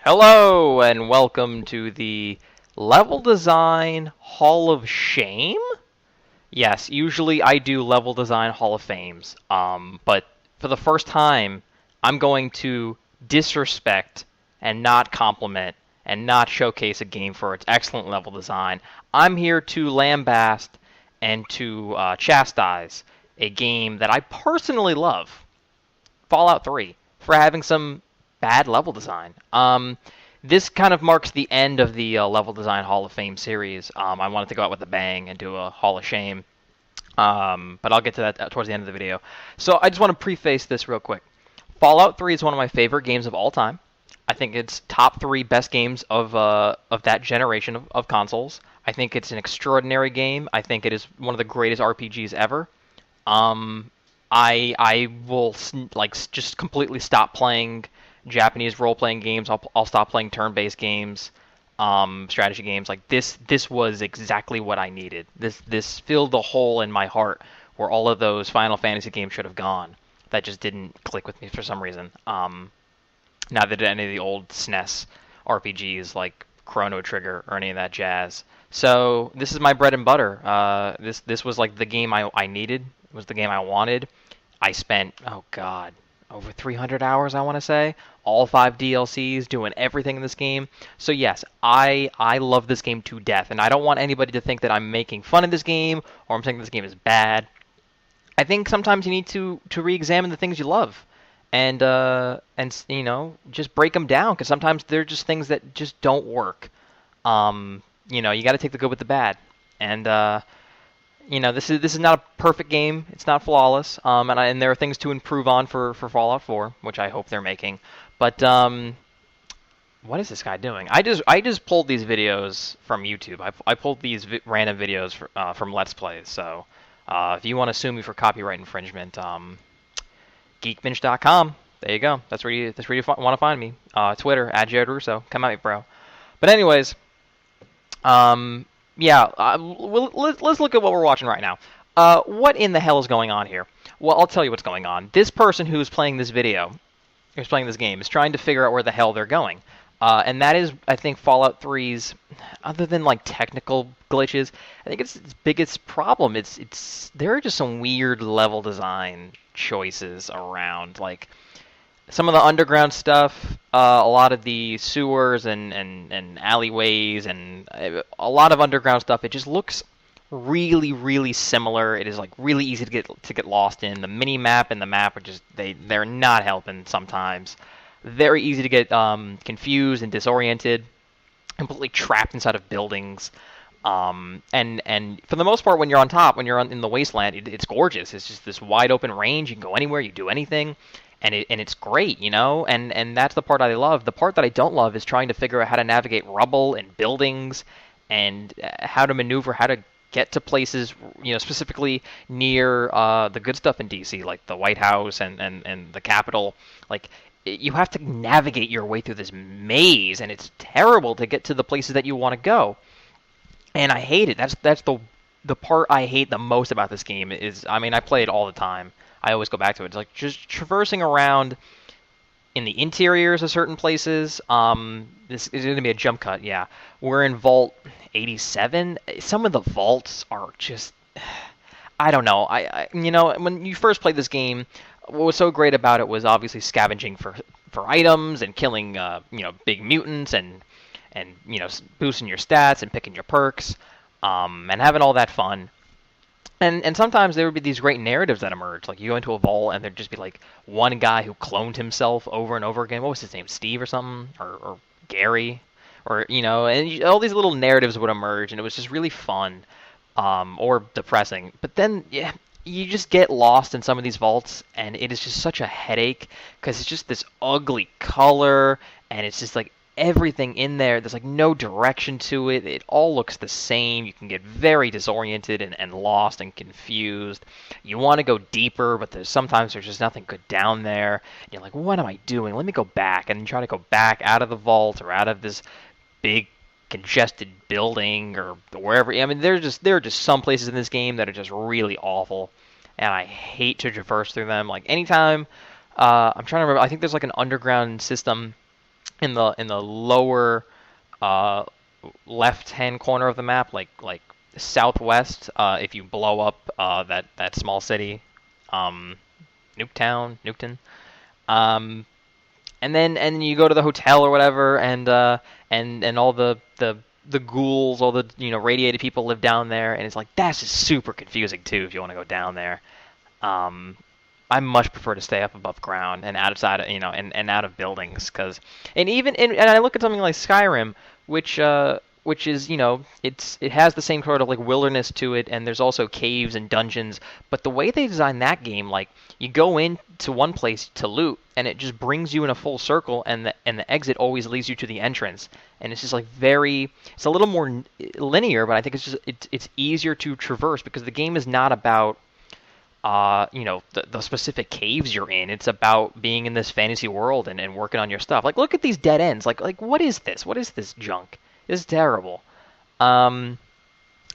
Hello and welcome to the Level Design Hall of Shame. Yes, usually I do Level Design Hall of Fames, but for the first time, I'm going to disrespect and not compliment and not showcase a game for its excellent level design. I'm here to lambaste and to chastise a game that I personally love, Fallout 3, for having some bad level design. This kind of marks the end of the Level Design Hall of Fame series. I wanted to go out with a bang and do a Hall of Shame, but I'll get to that towards the end of the video. So I just want to preface this real quick. Fallout 3 is one of my favorite games of all time. I think it's top three best games of that generation of consoles. I think it's an extraordinary game. I think it is one of the greatest RPGs ever. I will just completely stop playing Japanese role playing games. I'll stop playing turn based games, strategy games. Like this was exactly what I needed. This filled the hole in my heart where all of those Final Fantasy games should have gone. That just didn't click with me for some reason. Neither did any of the old SNES RPGs like Chrono Trigger or any of that jazz. So this is my bread and butter. This was like the game I needed. It was the game I wanted. I spent, oh god, over 300 hours, I want to say. All 5 DLCs, doing everything in this game. So yes, I love this game to death, and I don't want anybody to think that I'm making fun of this game or I'm saying this game is bad. I think sometimes you need to re-examine the things you love, and just break them down, because sometimes they're just things that just don't work. You got to take the good with the bad, and this is not a perfect game. It's not flawless, and there are things to improve on for Fallout 4, which I hope they're making. But what is this guy doing? I just pulled these videos from YouTube. I pulled these random videos from Let's Plays. So if you want to sue me for copyright infringement, geekbench.com. There you go. That's where you want to find me. Twitter @JaredRusso. Come at me, bro. But anyways, yeah. Let's look at what we're watching right now. What in the hell is going on here? Well, I'll tell you what's going on. This person who's playing this who's playing this game, is trying to figure out where the hell they're going. And that is, I think, Fallout 3's, other than like technical glitches, I think its biggest problem. There are just some weird level design choices around, like some of the underground stuff, a lot of the sewers and alleyways, and a lot of underground stuff. It just looks really, really similar. It is like really easy to get lost in. The mini map and the map are just they're not helping sometimes. Very easy to get confused and disoriented, completely trapped inside of buildings. And for the most part, when you're on top, when you're in the wasteland, it's gorgeous. It's just this wide open range. You can go anywhere, you do anything, and it's great, And that's the part I love. The part that I don't love is trying to figure out how to navigate rubble and buildings, and how to maneuver, how to get to places, specifically near the good stuff in DC, like the White House and the Capitol. Like, you have to navigate your way through this maze, and it's terrible to get to the places that you want to go. And I hate it. That's the part I hate the most about this game. I play it all the time. I always go back to it. It's like just traversing around in the interiors of certain places. This is going to be a jump cut, yeah. We're in Vault 87. Some of the vaults are just, I don't know. When you first played this game, what was so great about it was obviously scavenging for items and killing big mutants and boosting your stats and picking your perks, and having all that fun. And sometimes there would be these great narratives that emerge. Like, you go into a vault and there'd just be like one guy who cloned himself over and over again. What was his name? Steve or something? Or Gary? And all these little narratives would emerge, and it was just really fun, or depressing. But then, yeah, you just get lost in some of these vaults, and it is just such a headache, because it's just this ugly color, and it's just like everything in there, there's like no direction to it. It all looks the same. You can get very disoriented and lost and confused. You want to go deeper, but sometimes there's just nothing good down there. And you're like, what am I doing? Let me go back, and try to go back out of the vault or out of this big congested building or wherever. There are just some places in this game that are just really awful, and I hate to traverse through them. Like, anytime, I'm trying to remember, I think there's like an underground system in the lower uh, left-hand corner of the map, like southwest. If you blow up that small city, um, Nuketown. Um, and then you go to the hotel or whatever, and all the ghouls, all the radiated people live down there, and it's like that's just super confusing too if you want to go down there. Um, I much prefer to stay up above ground and outside, and out of buildings, and I look at something like Skyrim, which is, it has the same sort of like wilderness to it, and there's also caves and dungeons, but the way they designed that game, like you go into one place to loot, and it just brings you in a full circle, and the exit always leads you to the entrance, and it's just like it's a little more linear, but I think it's easier to traverse because the game is not about the specific caves you're in. It's about being in this fantasy world and working on your stuff. Like, look at these dead ends. Like what is this? What is this junk? This is terrible. Um,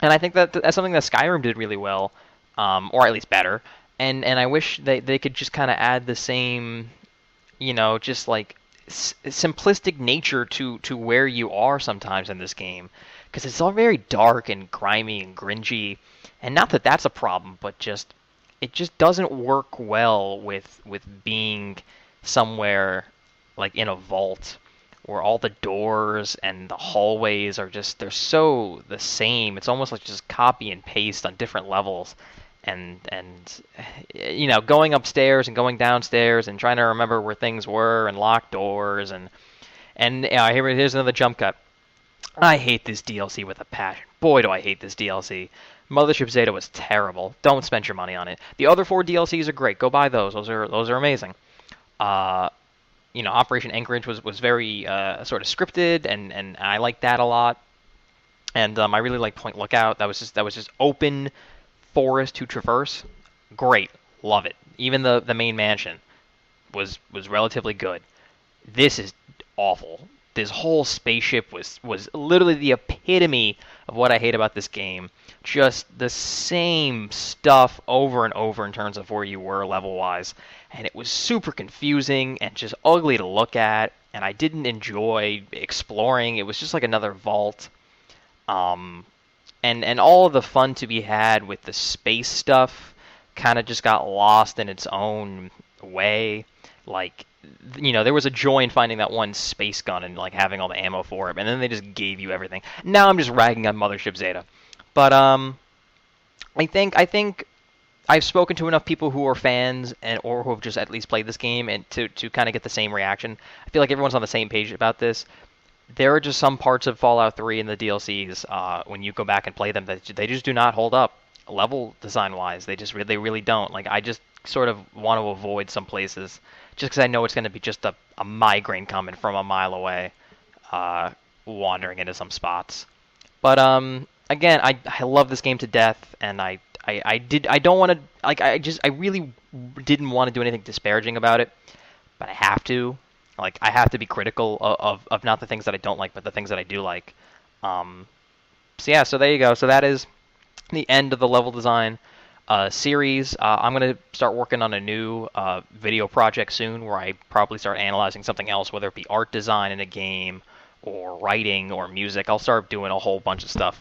and I think that's something that Skyrim did really well, or at least better. And I wish they could just kind of add the same, just like simplistic nature to where you are sometimes in this game, because it's all very dark and grimy and gringy. And not that that's a problem, but just it just doesn't work well with being somewhere like in a vault where all the doors and the hallways are just they're so the same. It's almost like just copy and paste on different levels. And going upstairs and going downstairs and trying to remember where things were and locked doors and here's another jump cut. I hate this DLC with a passion. Boy, do I hate this DLC. Mothership Zeta was terrible. Don't spend your money on it. The other 4 DLCs are great. Go buy those. Those are amazing. Uh, Operation Anchorage was very sort of scripted, and I liked that a lot. And I really like Point Lookout. That was just open forest to traverse. Great, love it. Even the main mansion was relatively good. This is awful. This whole spaceship was literally the epitome of what I hate about this game. Just the same stuff over and over in terms of where you were level-wise. And it was super confusing and just ugly to look at. And I didn't enjoy exploring. It was just like another vault. Um, and all of the fun to be had with the space stuff kind of just got lost in its own way. Like, there was a joy in finding that one space gun and like having all the ammo for it, and then they just gave you everything. Now I'm just ragging on Mothership Zeta, but I think I've spoken to enough people who are fans or who have just at least played this game and to kind of get the same reaction. I feel like everyone's on the same page about this. There are just some parts of Fallout 3 and the DLCs when you go back and play them that they just do not hold up level design wise. They really don't. Like, I just sort of want to avoid some places just because I know it's going to be just a migraine coming from a mile away, wandering into some spots. But again, I love this game to death, and I don't want to like I really didn't want to do anything disparaging about it, but I have to. Like, I have to be critical of not the things that I don't like, but the things that I do like. So yeah, so there you go. So that is the end of the level design series. I'm going to start working on a new video project soon where I probably start analyzing something else, whether it be art design in a game or writing or music. I'll start doing a whole bunch of stuff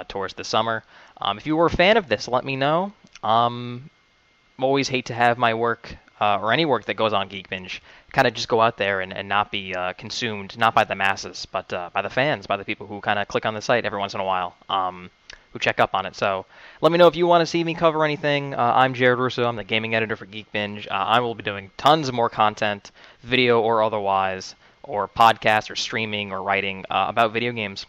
towards the summer. If you were a fan of this, let me know. Always hate to have my work or any work that goes on Geekbench kind of just go out there and not be consumed, not by the masses, but by the fans, by the people who kind of click on the site every once in a while, who check up on it. So let me know if you want to see me cover anything. I'm Jared Russo. I'm the gaming editor for Geekbench. I will be doing tons more content, video or otherwise, or podcast or streaming or writing about video games.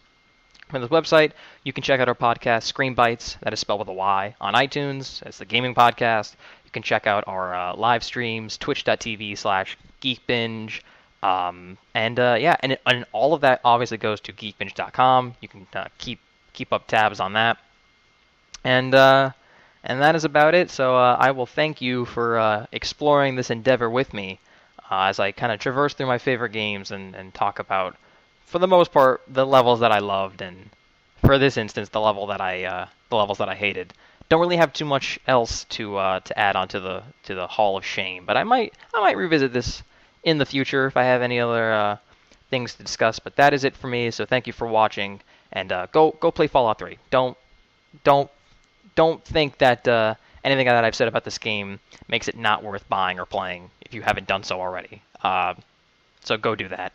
On this website, you can check out our podcast, Screen Bites, that is spelled with a Y, on iTunes. It's the gaming podcast. You can check out our live streams, twitch.tv/geekbinge. And all of that obviously goes to geekbinge.com. You can keep up tabs on that. And that is about it. So I will thank you for exploring this endeavor with me as I kind of traverse through my favorite games and talk about, for the most part, the levels that I loved, and for this instance, the levels that I hated. Don't really have too much else to add on to the Hall of Shame, but I might revisit this in the future if I have any other things to discuss. But that is it for me. So thank you for watching, and go play Fallout 3. Don't don't think that anything that I've said about this game makes it not worth buying or playing if you haven't done so already. So go do that.